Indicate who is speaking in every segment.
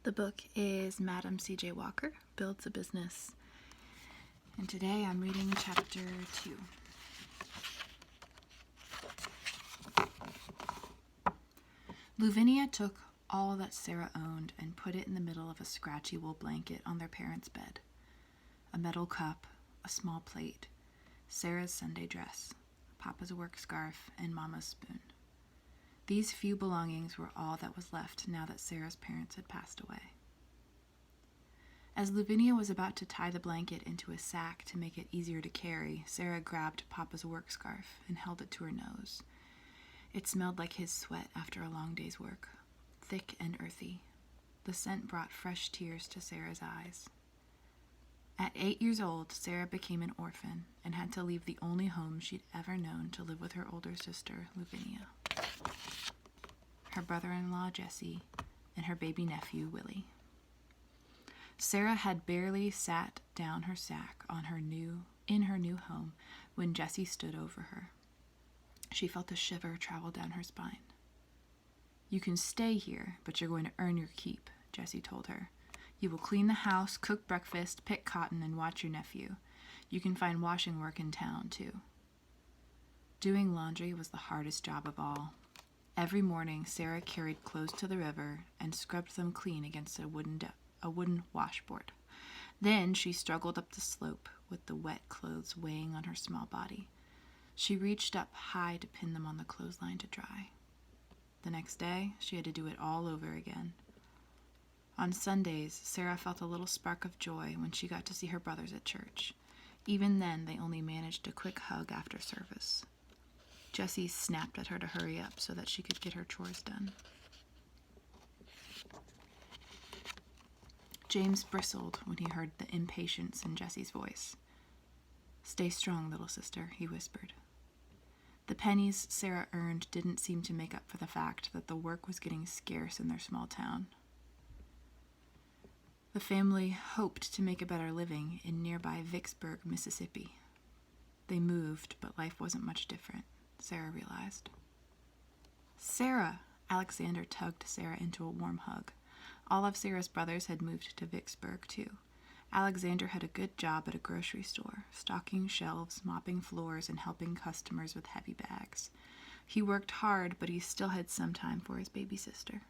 Speaker 1: The book is Madam C.J. Walker Builds a Business, and today I'm reading chapter 2. Lavinia took all that Sarah owned and put it in the middle of a scratchy wool blanket on their parents' bed. A metal cup, a small plate, Sarah's Sunday dress, Papa's work scarf, and Mama's spoon. These few belongings were all that was left now that Sarah's parents had passed away. As Lavinia was about to tie the blanket into a sack to make it easier to carry, Sarah grabbed Papa's work scarf and held it to her nose. It smelled like his sweat after a long day's work, thick and earthy. The scent brought fresh tears to Sarah's eyes. At 8 years old, Sarah became an orphan and had to leave the only home she'd ever known to live with her older sister, Lavinia, her brother-in-law, Jesse, and her baby nephew, Willie. Sarah had barely sat down her sack in her new home when Jesse stood over her. She felt a shiver travel down her spine. "You can stay here, but you're going to earn your keep," Jesse told her. "You will clean the house, cook breakfast, pick cotton, and watch your nephew. You can find washing work in town, too." Doing laundry was the hardest job of all. Every morning, Sarah carried clothes to the river and scrubbed them clean against a wooden washboard. Then she struggled up the slope with the wet clothes weighing on her small body. She reached up high to pin them on the clothesline to dry. The next day, she had to do it all over again. On Sundays, Sarah felt a little spark of joy when she got to see her brothers at church. Even then, they only managed a quick hug after service. Jessie snapped at her to hurry up so that she could get her chores done. James bristled when he heard the impatience in Jessie's voice. "Stay strong, little sister," he whispered. The pennies Sarah earned didn't seem to make up for the fact that the work was getting scarce in their small town. The family hoped to make a better living in nearby Vicksburg, Mississippi. They moved, but life wasn't much different, Sarah realized. "Sarah!" Alexander tugged Sarah into a warm hug. All of Sarah's brothers had moved to Vicksburg, too. Alexander had a good job at a grocery store, stocking shelves, mopping floors, and helping customers with heavy bags. He worked hard, but he still had some time for his baby sister.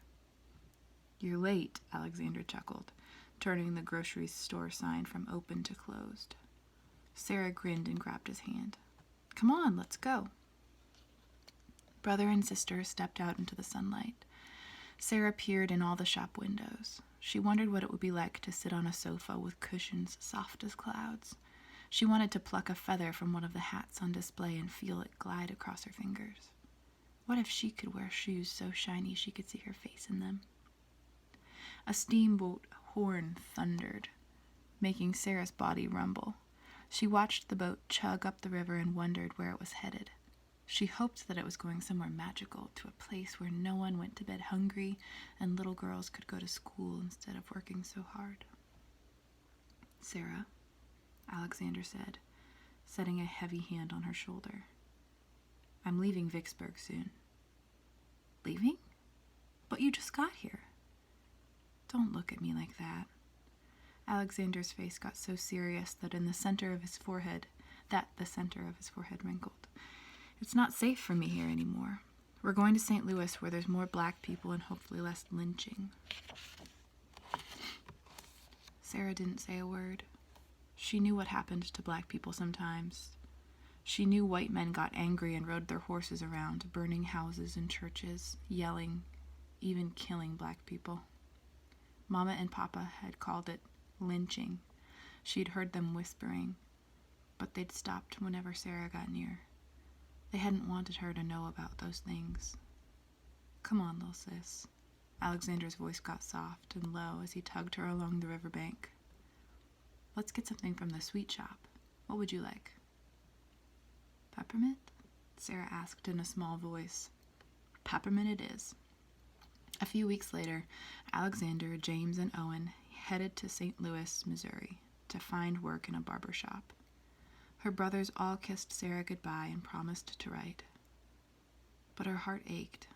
Speaker 1: "You're late," Alexander chuckled, turning the grocery store sign from open to closed. Sarah grinned and grabbed his hand. "Come on, let's go." Brother and sister stepped out into the sunlight. Sarah peered in all the shop windows. She wondered what it would be like to sit on a sofa with cushions soft as clouds. She wanted to pluck a feather from one of the hats on display and feel it glide across her fingers. What if she could wear shoes so shiny she could see her face in them? A steamboat horn thundered, making Sarah's body rumble. She watched the boat chug up the river and wondered where it was headed. She hoped that it was going somewhere magical, to a place where no one went to bed hungry and little girls could go to school instead of working so hard. "Sarah," Alexander said, setting a heavy hand on her shoulder. "I'm leaving Vicksburg soon." "Leaving? But you just got here." "Don't look at me like that." Alexander's face got so serious that the center of his forehead wrinkled. "It's not safe for me here anymore. We're going to St. Louis where there's more black people and hopefully less lynching." Sarah didn't say a word. She knew what happened to black people sometimes. She knew white men got angry and rode their horses around, burning houses and churches, yelling, even killing black people. Mama and Papa had called it lynching. She'd heard them whispering, but they'd stopped whenever Sarah got near. They hadn't wanted her to know about those things. "Come on, little sis." Alexander's voice got soft and low as he tugged her along the riverbank. "Let's get something from the sweet shop. What would you like?" "Peppermint?" Sarah asked in a small voice. "Peppermint it is." A few weeks later, Alexander, James, and Owen headed to St. Louis, Missouri, to find work in a barber shop. Her brothers all kissed Sarah goodbye and promised to write. But her heart ached,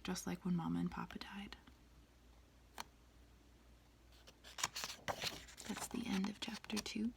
Speaker 1: just like when Mama and Papa died. Chapter 2,